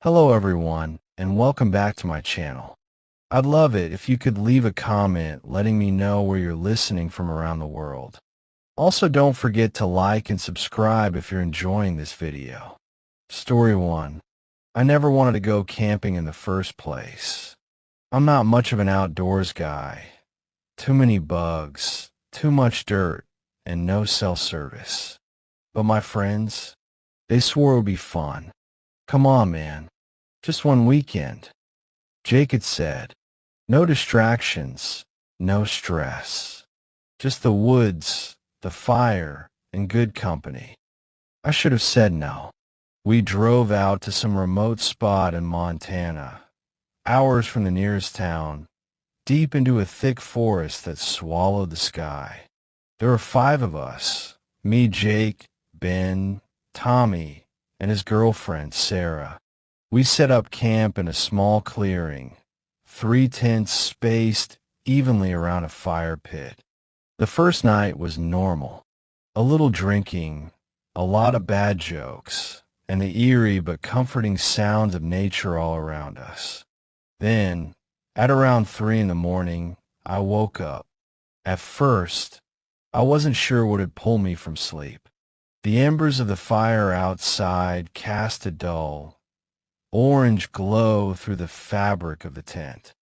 Hello everyone, and welcome back to my channel. I'd love it if you could leave a comment letting me know where you're listening from around the world. Also, don't forget to like and subscribe if you're enjoying this video. Story 1. I never wanted to go camping in the first place. I'm not much of an outdoors guy. Too many bugs, too much dirt, and no cell service. But my friends, they swore it would be fun. Come on, man. Just one weekend. Jake had said, no distractions, no stress. Just the woods, the fire, and good company. I should have said no. We drove out to some remote spot in Montana, hours from the nearest town, deep into a thick forest that swallowed the sky. There were 5 of us, me, Jake, Ben, Tommy, and his girlfriend, Sarah. We set up camp in a small clearing, 3 tents spaced evenly around a fire pit. The first night was normal. A little drinking, a lot of bad jokes, and the eerie but comforting sounds of nature all around us. Then, at around 3 in the morning, I woke up. At first, I wasn't sure what had pulled me from sleep. The embers of the fire outside cast a dull, orange glow through the fabric of the tent.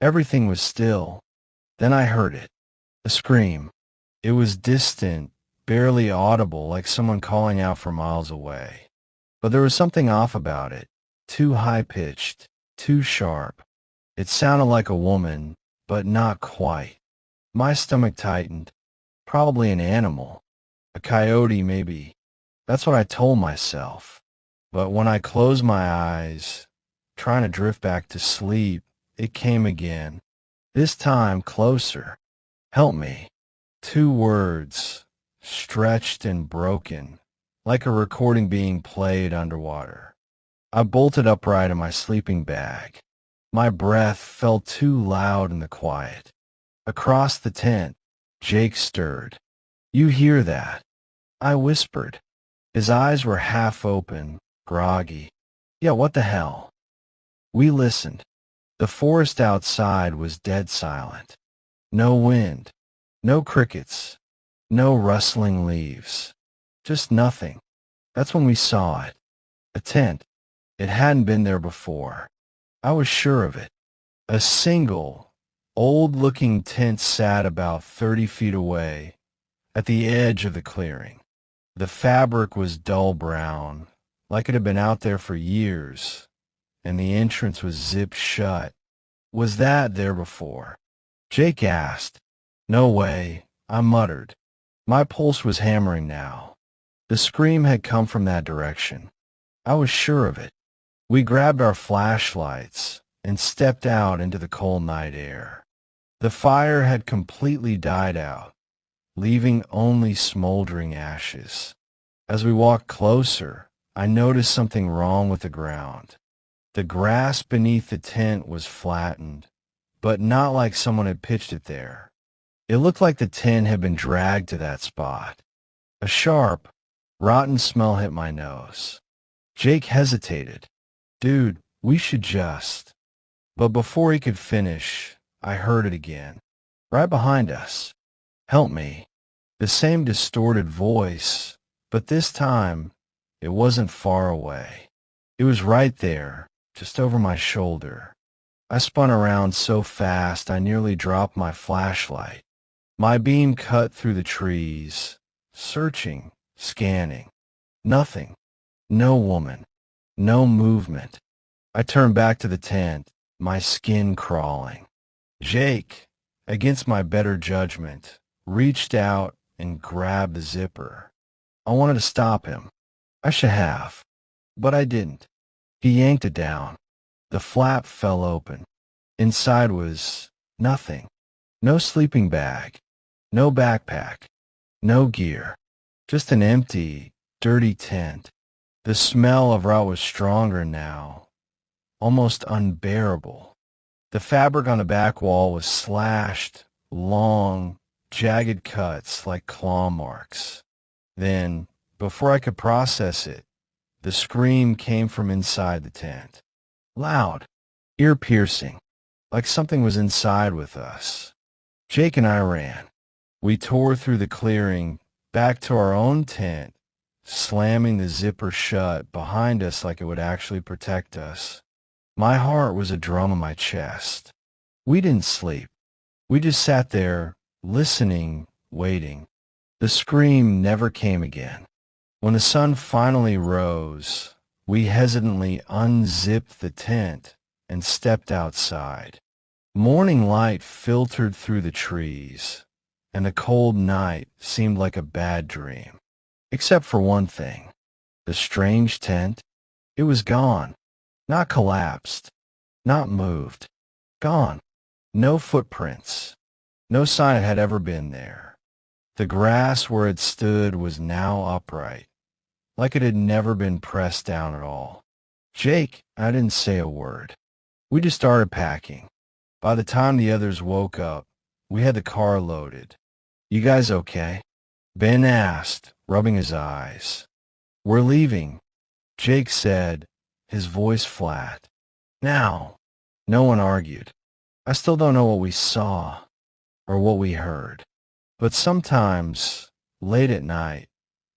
Everything was still. Then I heard it. A scream. It was distant, barely audible, like someone calling out from miles away. But there was something off about it. Too high-pitched, too sharp. It sounded like a woman, but not quite. My stomach tightened. Probably an animal. A coyote, maybe. That's what I told myself. But when I closed my eyes, trying to drift back to sleep, it came again. This time closer. Help me. 2 words, stretched and broken, like a recording being played underwater. I bolted upright in my sleeping bag. My breath felt too loud in the quiet. Across the tent, Jake stirred. You hear that? I whispered. His eyes were half open, groggy. Yeah, what the hell? We listened. The forest outside was dead silent. No wind, no crickets, no rustling leaves. Just nothing. That's when we saw it. A tent. It hadn't been there before. I was sure of it. A single, old-looking tent sat about 30 feet away, at the edge of the clearing. The fabric was dull brown, like it had been out there for years, and the entrance was zipped shut. Was that there before? Jake asked. No way, I muttered. My pulse was hammering now. The scream had come from that direction. I was sure of it. We grabbed our flashlights and stepped out into the cold night air. The fire had completely died out, leaving only smoldering ashes. As we walked closer, I noticed something wrong with the ground. The grass beneath the tent was flattened, but not like someone had pitched it there. It looked like the tent had been dragged to that spot. A sharp, rotten smell hit my nose. Jake hesitated. Dude, we should just... But before he could finish, I heard it again. Right behind us. Help me. The same distorted voice, but this time, it wasn't far away. It was right there, just over my shoulder. I spun around so fast I nearly dropped my flashlight. My beam cut through the trees, searching, scanning. Nothing. No woman. No movement. I turned back to the tent, my skin crawling. Jake, against my better judgment, reached out and grabbed the zipper. I wanted to stop him. I should have, but I didn't. He yanked it down. The flap fell open. Inside was nothing. No sleeping bag. No backpack. No gear. Just an empty, dirty tent. The smell of rot was stronger now, almost unbearable. The fabric on the back wall was slashed, long, jagged cuts like claw marks. Then, before I could process it, The scream came from inside the tent. Loud, ear-piercing, like something was inside with us. Jake and I ran. We tore through the clearing, back to our own tent, slamming the zipper shut behind us like it would actually protect us. My heart was a drum in my chest. We didn't sleep. We just sat there, listening, waiting. The scream never came again. When the sun finally rose, we hesitantly unzipped the tent and stepped outside. Morning light filtered through the trees, and the cold night seemed like a bad dream. Except for one thing. The strange tent. It was gone. Not collapsed. Not moved. Gone. No footprints. No sign it had ever been there. The grass where it stood was now upright, like it had never been pressed down at all. Jake, I didn't say a word. We just started packing. By the time the others woke up, we had the car loaded. "You guys okay?" Ben asked, rubbing his eyes. "We're leaving," Jake said, his voice flat. Now, no one argued. I still don't know what we saw or what we heard. But sometimes, late at night,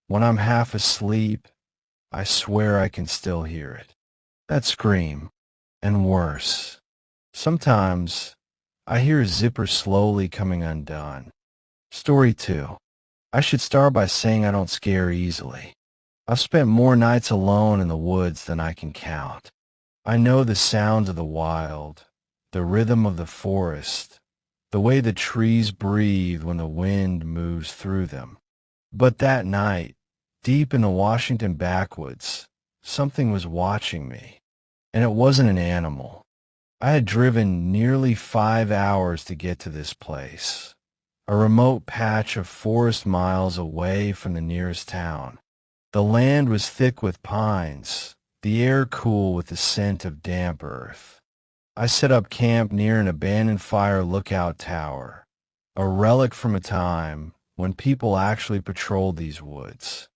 when I'm half asleep, I swear I can still hear it. That scream, and worse. Sometimes, I hear a zipper slowly coming undone. Story 2. I should start by saying I don't scare easily. I've spent more nights alone in the woods than I can count. I know the sounds of the wild, the rhythm of the forest, the way the trees breathe when the wind moves through them. But that night, deep in the Washington backwoods, something was watching me. And it wasn't an animal. I had driven nearly 5 hours to get to this place, a remote patch of forest miles away from the nearest town. The land was thick with pines, the air cool with the scent of damp earth. I set up camp near an abandoned fire lookout tower, a relic from a time when people actually patrolled these woods.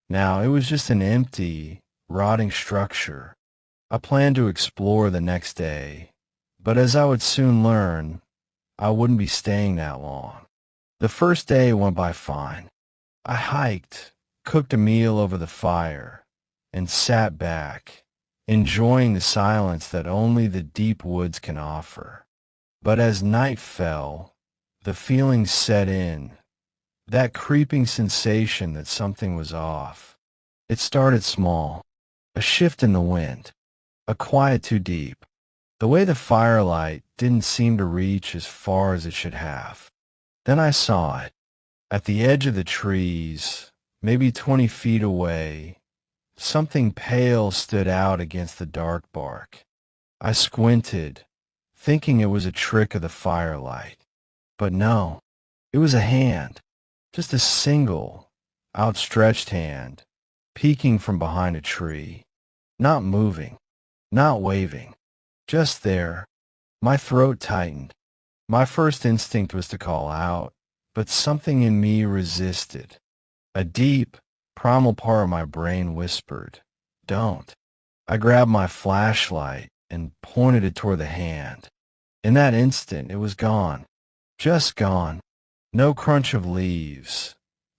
Now, it was just an empty, rotting structure. I planned to explore the next day, but as I would soon learn, I wouldn't be staying that long. The first day went by fine. I hiked, cooked a meal over the fire, and sat back, enjoying the silence that only the deep woods can offer. But as night fell, the feeling set in, that creeping sensation that something was off. It started small, a shift in the wind, a quiet too deep, the way the firelight didn't seem to reach as far as it should have. Then I saw it. At the edge of the trees, maybe 20 feet away, something pale stood out against the dark bark. I squinted, thinking it was a trick of the firelight. But no, it was a hand, just a single, outstretched hand, peeking from behind a tree, not moving, not waving, just there. My throat tightened. My first instinct was to call out, but something in me resisted. A deep, primal part of my brain whispered, "Don't." I grabbed my flashlight and pointed it toward the hand. In that instant, it was gone. Just gone. No crunch of leaves.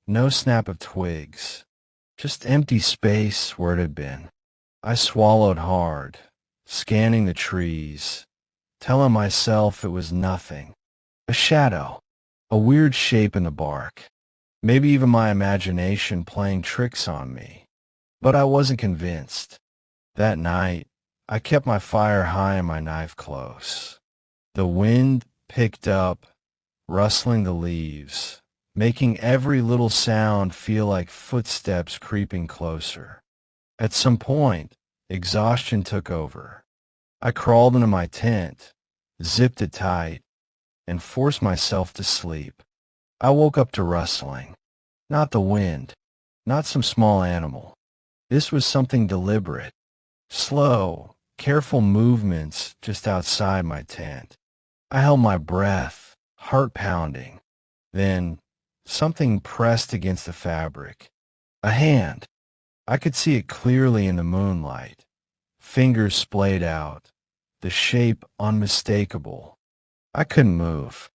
No snap of twigs. Just empty space where it had been. I swallowed hard, scanning the trees, telling myself it was nothing. A shadow. A weird shape in the bark. Maybe even my imagination playing tricks on me. But I wasn't convinced. That night, I kept my fire high and my knife close. The wind picked up, rustling the leaves, making every little sound feel like footsteps creeping closer. At some point, exhaustion took over. I crawled into my tent, zipped it tight, and forced myself to sleep. I woke up to rustling. Not the wind, not some small animal. This was something deliberate. Slow, careful movements just outside my tent. I held my breath, heart pounding. Then, something pressed against the fabric. A hand. I could see it clearly in the moonlight. Fingers splayed out, the shape unmistakable. I couldn't move.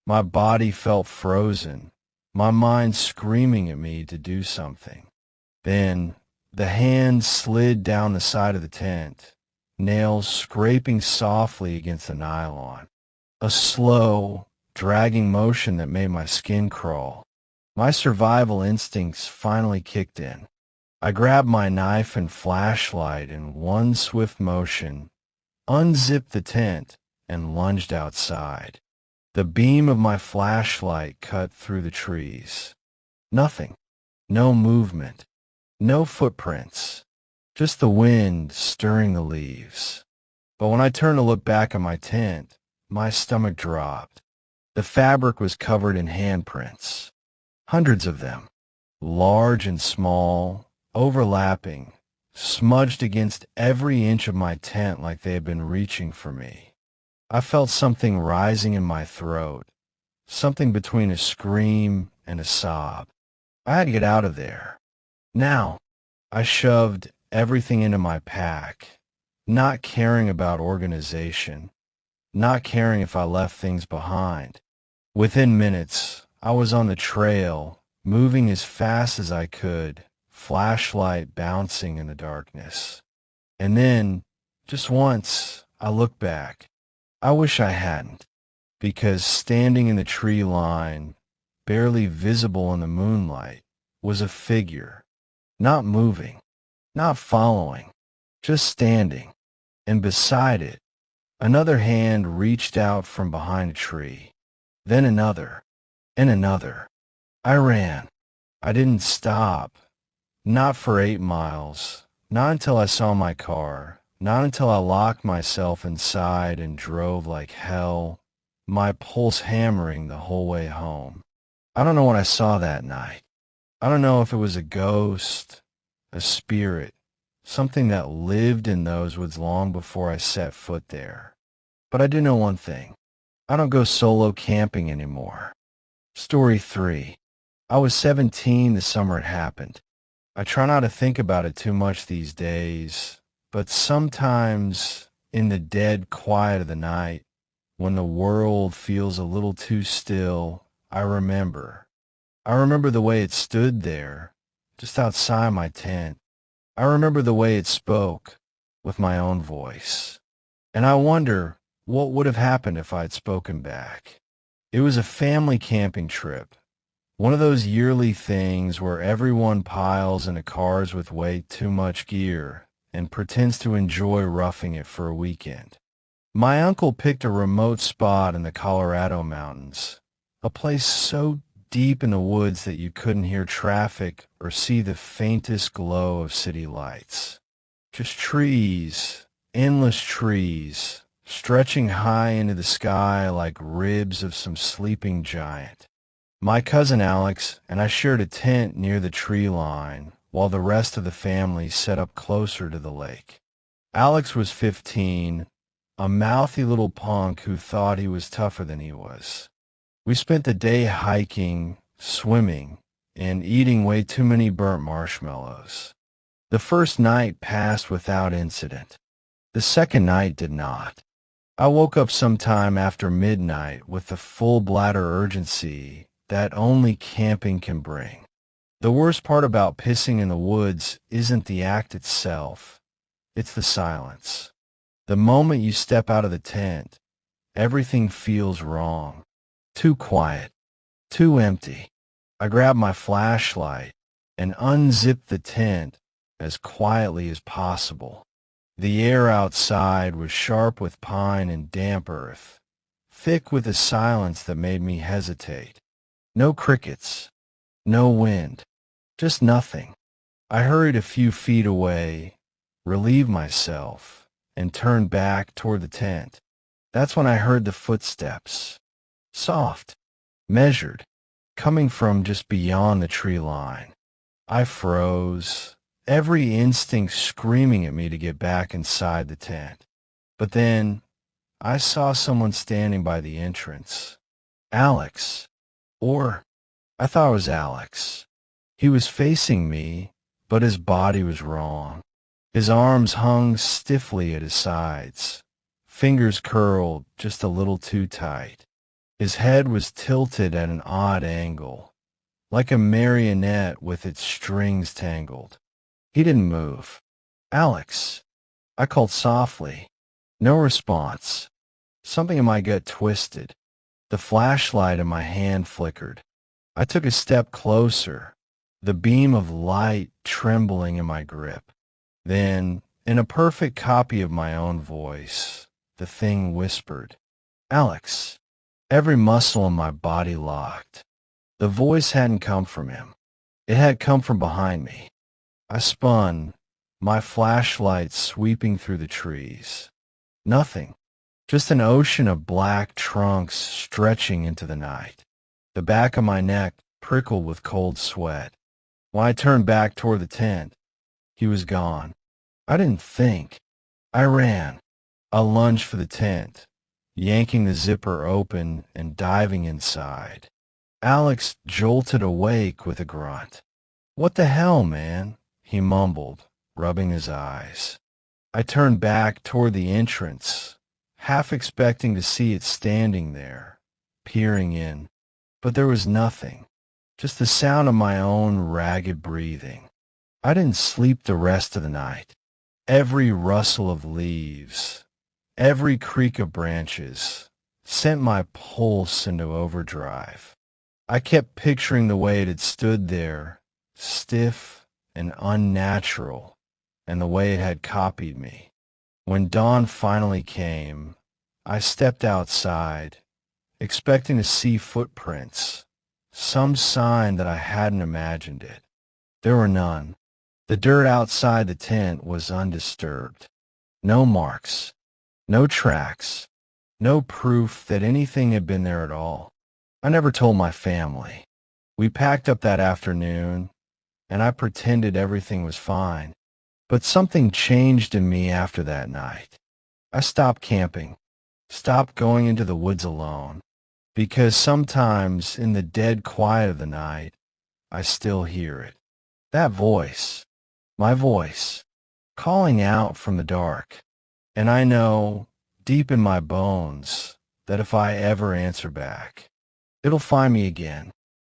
My body felt frozen, my mind screaming at me to do something. Then the hand slid down the side of the tent, nails scraping softly against the nylon. A slow, dragging motion that made my skin crawl. My survival instincts finally kicked in. I grabbed my knife and flashlight in one swift motion, unzipped the tent, and lunged outside. The beam of my flashlight cut through the trees. Nothing. No movement. No footprints. Just the wind stirring the leaves. But when I turned to look back at my tent, my stomach dropped. The fabric was covered in handprints. Hundreds of them. Large and small, overlapping, smudged against every inch of my tent like they had been reaching for me. I felt something rising in my throat, something between a scream and a sob. I had to get out of there. Now, I shoved everything into my pack, not caring about organization, not caring if I left things behind. Within minutes, I was on the trail, moving as fast as I could, flashlight bouncing in the darkness. And then, just once, I looked back. I wish I hadn't, because standing in the tree line, barely visible in the moonlight, was a figure, not moving, not following, just standing. And beside it, another hand reached out from behind a tree, then another, and another. I ran. I didn't stop. Not for 8 miles. Not until I saw my car. Not until I locked myself inside and drove like hell, my pulse hammering the whole way home. I don't know what I saw that night. I don't know if it was a ghost, a spirit, something that lived in those woods long before I set foot there. But I do know one thing. I don't go solo camping anymore. Story 3. I was 17 the summer it happened. I try not to think about it too much these days, but sometimes in the dead quiet of the night, when the world feels a little too still, I remember. I remember the way it stood there, just outside my tent. I remember the way it spoke, with my own voice. And I wonder what would have happened if I'd spoken back. It was a family camping trip. One of those yearly things where everyone piles into cars with way too much gear and pretends to enjoy roughing it for a weekend. My uncle picked a remote spot in the Colorado mountains, a place so deep in the woods that you couldn't hear traffic or see the faintest glow of city lights. Just trees, endless trees, stretching high into the sky like ribs of some sleeping giant. My cousin Alex and I shared a tent near the tree line, while the rest of the family set up closer to the lake. Alex was 15, a mouthy little punk who thought he was tougher than he was. We spent the day hiking, swimming, and eating way too many burnt marshmallows. The first night passed without incident. The second night did not. I woke up sometime after midnight with the full bladder urgency that only camping can bring. The worst part about pissing in the woods isn't the act itself. It's the silence. The moment you step out of the tent, everything feels wrong. Too quiet. Too empty. I grabbed my flashlight and unzipped the tent as quietly as possible. The air outside was sharp with pine and damp earth, thick with a silence that made me hesitate. No crickets, no wind, just nothing. I hurried a few feet away, relieved myself, and turned back toward the tent. That's when I heard the footsteps. Soft, measured, coming from just beyond the tree line. I froze, every instinct screaming at me to get back inside the tent. But then I saw someone standing by the entrance. Alex. Or I thought it was Alex. He was facing me, but his body was wrong. His arms hung stiffly at his sides, fingers curled just a little too tight. His head was tilted at an odd angle, like a marionette with its strings tangled. He didn't move. "Alex," I called softly. No response. Something in my gut twisted. The flashlight in my hand flickered. I took a step closer, the beam of light trembling in my grip. Then, in a perfect copy of my own voice, the thing whispered, "Alex." Every muscle in my body locked. The voice hadn't come from him. It had come from behind me. I spun, my flashlight sweeping through the trees. Nothing. Just an ocean of black trunks stretching into the night. The back of my neck prickled with cold sweat. When I turned back toward the tent, he was gone. I didn't think. I ran. I lunged for the tent, yanking the zipper open and diving inside. Alex jolted awake with a grunt. "What the hell, man?" he mumbled, rubbing his eyes. I turned back toward the entrance, half expecting to see it standing there, peering in. But there was nothing, just the sound of my own ragged breathing. I didn't sleep the rest of the night. Every rustle of leaves, every creak of branches sent my pulse into overdrive. I kept picturing the way it had stood there, stiff and unnatural, and the way it had copied me. When dawn finally came, I stepped outside, expecting to see footprints, some sign that I hadn't imagined it. There were none. The dirt outside the tent was undisturbed. No marks, no tracks, no proof that anything had been there at all. I never told my family. We packed up that afternoon, and I pretended everything was fine. But something changed in me after that night. I stopped camping, stopped going into the woods alone, because sometimes in the dead quiet of the night, I still hear it. That voice, my voice, calling out from the dark. And I know, deep in my bones, that if I ever answer back, it'll find me again,